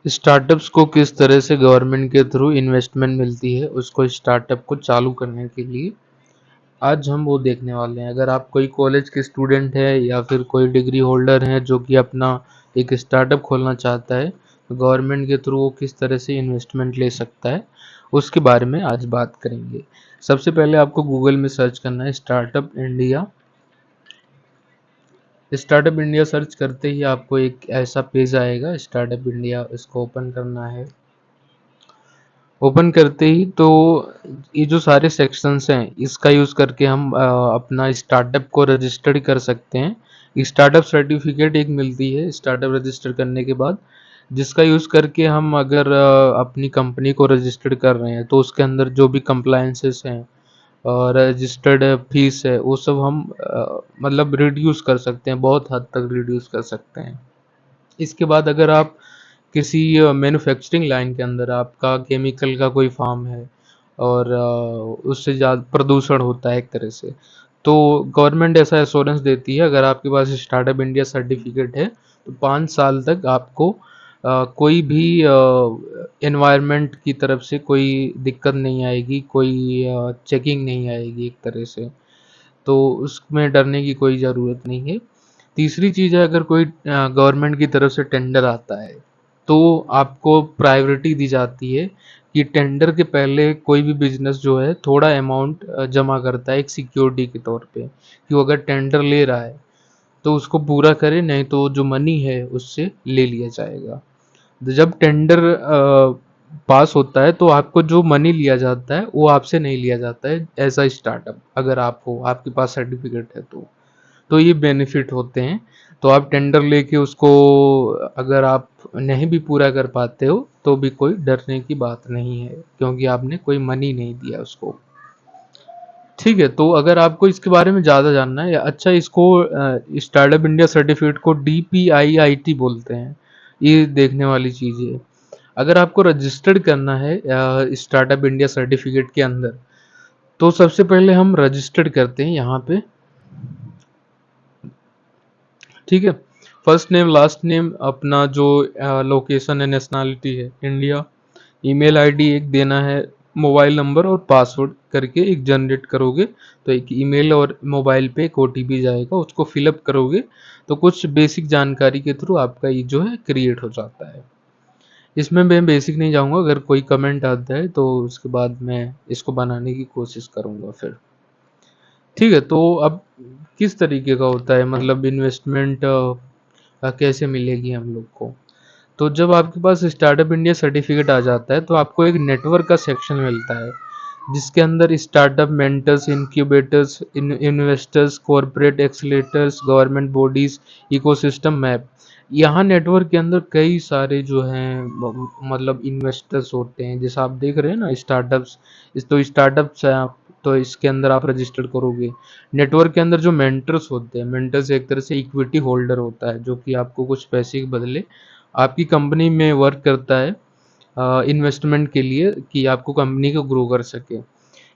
Startups को किस तरह से गवर्नमेंट के थ्रू इन्वेस्टमेंट मिलती है उसको स्टार्टअप को चालू करने के लिए आज हम वो देखने वाले हैं। अगर आप कोई कॉलेज के स्टूडेंट है या फिर कोई डिग्री होल्डर है जो कि अपना एक स्टार्टअप खोलना चाहता है तो गवर्नमेंट के थ्रू वो किस तरह से इन्वेस्टमेंट ले सकता है उसके बारे में आज बात करेंगे। सबसे पहले आपको गूगल में सर्च करना है startup India. Startup India search करते ही आपको एक ऐसा पेज आएगा स्टार्टअप इंडिया, इसको ओपन करना है। ओपन करते ही तो ये जो सारे सेक्शंस हैं इसका यूज़ करके हम अपना स्टार्टअप को रजिस्टर कर सकते हैं। स्टार्टअप सर्टिफिकेट एक मिलती है स्टार्टअप रजिस्टर करने के बाद, जिसका यूज़ करके हम अगर अपनी कंपनी को रजिस्टर कर रहे हैं तो उसके अंदर जो भी कंप्लायंसेस हैं और रजिस्टर्ड फीस है वो सब हम मतलब रिड्यूस कर सकते हैं, बहुत हद तक रिड्यूस कर सकते हैं। इसके बाद अगर आप किसी मैन्युफैक्चरिंग लाइन के अंदर आपका केमिकल का कोई फार्म है और उससे ज़्यादा प्रदूषण होता है एक तरह से, तो गवर्नमेंट ऐसा एश्योरेंस देती है अगर आपके पास स्टार्टअप इंडिया सर्टिफिकेट है तो 5 साल तक आपको कोई भी एनवायरनमेंट की तरफ से कोई दिक्कत नहीं आएगी, कोई चेकिंग नहीं आएगी एक तरह से, तो उसमें डरने की कोई ज़रूरत नहीं है। तीसरी चीज़ है अगर कोई गवर्नमेंट की तरफ से टेंडर आता है तो आपको प्रायोरिटी दी जाती है कि टेंडर के पहले कोई भी बिजनेस जो है थोड़ा अमाउंट जमा करता है एक सिक्योरिटी के तौर पे कि वो अगर टेंडर ले रहा है तो उसको पूरा करे, नहीं तो जो मनी है उससे ले लिया जाएगा। तो जब टेंडर पास होता है तो आपको जो मनी लिया जाता है वो आपसे नहीं लिया जाता है एज अ स्टार्टअप, अगर आप हो आपके पास सर्टिफिकेट है तो ये बेनिफिट होते हैं। तो आप टेंडर लेके उसको अगर आप नहीं भी पूरा कर पाते हो तो भी कोई डरने की बात नहीं है क्योंकि आपने कोई मनी नहीं दिया उसको। ठीक है, तो अगर आपको इसके बारे में ज़्यादा जानना है, या अच्छा इसको स्टार्टअप इंडिया सर्टिफिकेट को DPIIT बोलते हैं, ये देखने वाली चीज़ है। अगर आपको रजिस्टर्ड करना है स्टार्टअप इंडिया सर्टिफिकेट के अंदर तो सबसे पहले हम रजिस्टर्ड करते हैं यहाँ पे। ठीक है, फर्स्ट नेम लास्ट नेम अपना जो लोकेशन है नेशनैलिटी है इंडिया, ईमेल आईडी एक देना है, मोबाइल नंबर और पासवर्ड करके एक जनरेट करोगे तो एक ईमेल और मोबाइल पे एक OTP जाएगा, उसको फिलअप करोगे तो कुछ बेसिक जानकारी के थ्रू आपका ये जो है क्रिएट हो जाता है। इसमें मैं बेसिक नहीं जाऊंगा, अगर कोई कमेंट आता है तो उसके बाद मैं इसको बनाने की कोशिश करूंगा फिर। ठीक है, तो अब किस तरीके का होता है मतलब इन्वेस्टमेंट कैसे मिलेगी हम लोग को। तो जब आपके पास स्टार्टअप इंडिया सर्टिफिकेट आ जाता है तो आपको एक नेटवर्क का सेक्शन मिलता है जिसके अंदर startup mentors, incubators, investors, corporate accelerators, government bodies, ecosystem map. यहाँ नेटवर्क के अंदर कई सारे जो हैं मतलब इन्वेस्टर्स होते हैं, जैसे आप देख रहे हैं ना स्टार्टअप्स, इस तो स्टार्टअप्स है आप, तो इसके अंदर आप रजिस्टर करोगे। नेटवर्क के अंदर जो मेंटर्स होते हैं, मेंटर्स एक तरह से इक्विटी होल्डर होता है जो कि आपको कुछ पैसे के बदले आपकी कंपनी में वर्क करता है इन्वेस्टमेंट के लिए कि आपको कंपनी को ग्रो कर सके।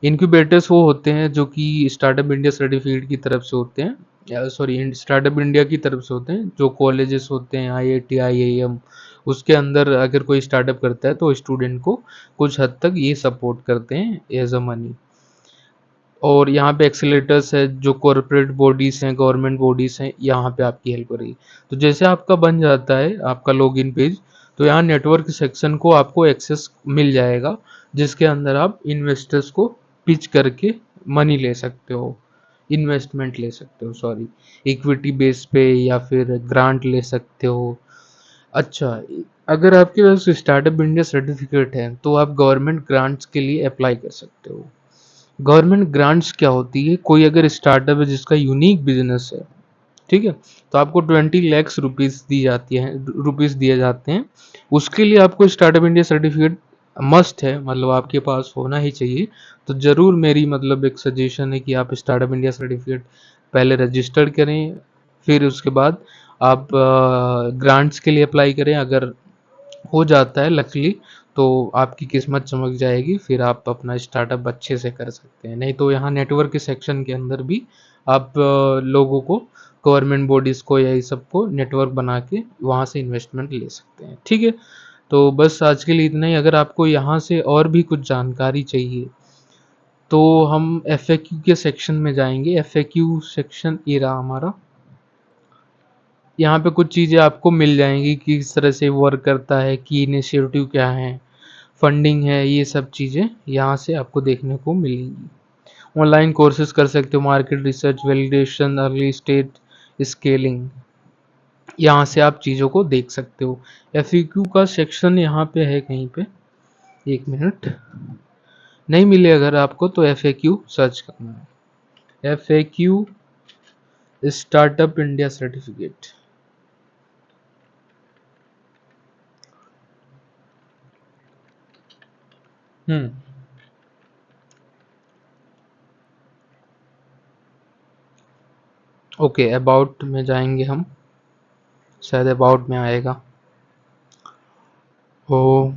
इनक्यूबेटर्स वो होते हैं जो कि स्टार्टअप इंडिया सर्टिफिकेट की तरफ से होते हैं, या सॉरी स्टार्टअप इंडिया की तरफ से होते हैं, जो कॉलेजेस होते हैं IIT IIM, उसके अंदर अगर कोई स्टार्टअप करता है तो स्टूडेंट को कुछ हद तक ये सपोर्ट करते हैं एज अ मनी। और यहाँ पे एक्सीलेटर्स है जो कॉरपोरेट बॉडीज हैं, गवर्नमेंट बॉडीज हैं, यहाँ पे आपकी हेल्प करेगी। तो जैसे आपका बन जाता है आपका लॉगिन पेज तो यहाँ नेटवर्क सेक्शन को आपको एक्सेस मिल जाएगा जिसके अंदर आप इन्वेस्टर्स को पिच करके मनी ले सकते हो, इन्वेस्टमेंट ले सकते हो, सॉरी इक्विटी बेस पे या फिर ग्रांट ले सकते हो। अच्छा, अगर आपके पास स्टार्टअप इंडिया सर्टिफिकेट है तो आप गवर्नमेंट ग्रांट्स के लिए अप्लाई कर सकते हो। गवर्नमेंट ग्रांट्स क्या होती है, कोई अगर स्टार्टअप है जिसका यूनिक बिजनेस है, ठीक है, तो आपको 20 लाख रुपीज़ दी जाती है, रुपीज़ दिए जाते हैं। उसके लिए आपको स्टार्टअप इंडिया सर्टिफिकेट मस्ट है, मतलब आपके पास होना ही चाहिए। तो ज़रूर मेरी मतलब एक सजेशन है कि आप स्टार्टअप इंडिया सर्टिफिकेट पहले रजिस्टर्ड करें, फिर उसके बाद आप ग्रांट्स के लिए अप्लाई करें। अगर हो जाता है लकली तो आपकी किस्मत चमक जाएगी, फिर आप अपना स्टार्टअप अच्छे से कर सकते हैं। नहीं तो यहाँ नेटवर्क के सेक्शन के अंदर भी आप लोगों को, गवर्नमेंट बॉडीज़ को या ये सबको नेटवर्क बना के वहाँ से इन्वेस्टमेंट ले सकते हैं। ठीक है, तो बस आज के लिए इतना ही। अगर आपको यहाँ से और भी कुछ जानकारी चाहिए तो हम FAQ के सेक्शन में जाएंगे। FAQ सेक्शन ये रहा हमारा। यहाँ पे कुछ चीज़ें आपको मिल जाएंगी कि किस तरह से वर्क करता है, की इनिशिएटिव क्या है, फंडिंग है, ये सब चीज़ें यहाँ से आपको देखने को मिलेंगी। ऑनलाइन कोर्सेज कर सकते हो, market research, validation, early stage scaling, यहाँ से आप चीज़ों को देख सकते हो। FAQ का सेक्शन यहाँ पे है कहीं पे, एक मिनट, नहीं मिले अगर आपको तो FAQ सर्च करना है, FAQ startup India certificate. Hmm okay, about में जाएंगे हम, शायद अबाउट में आएगा। ओ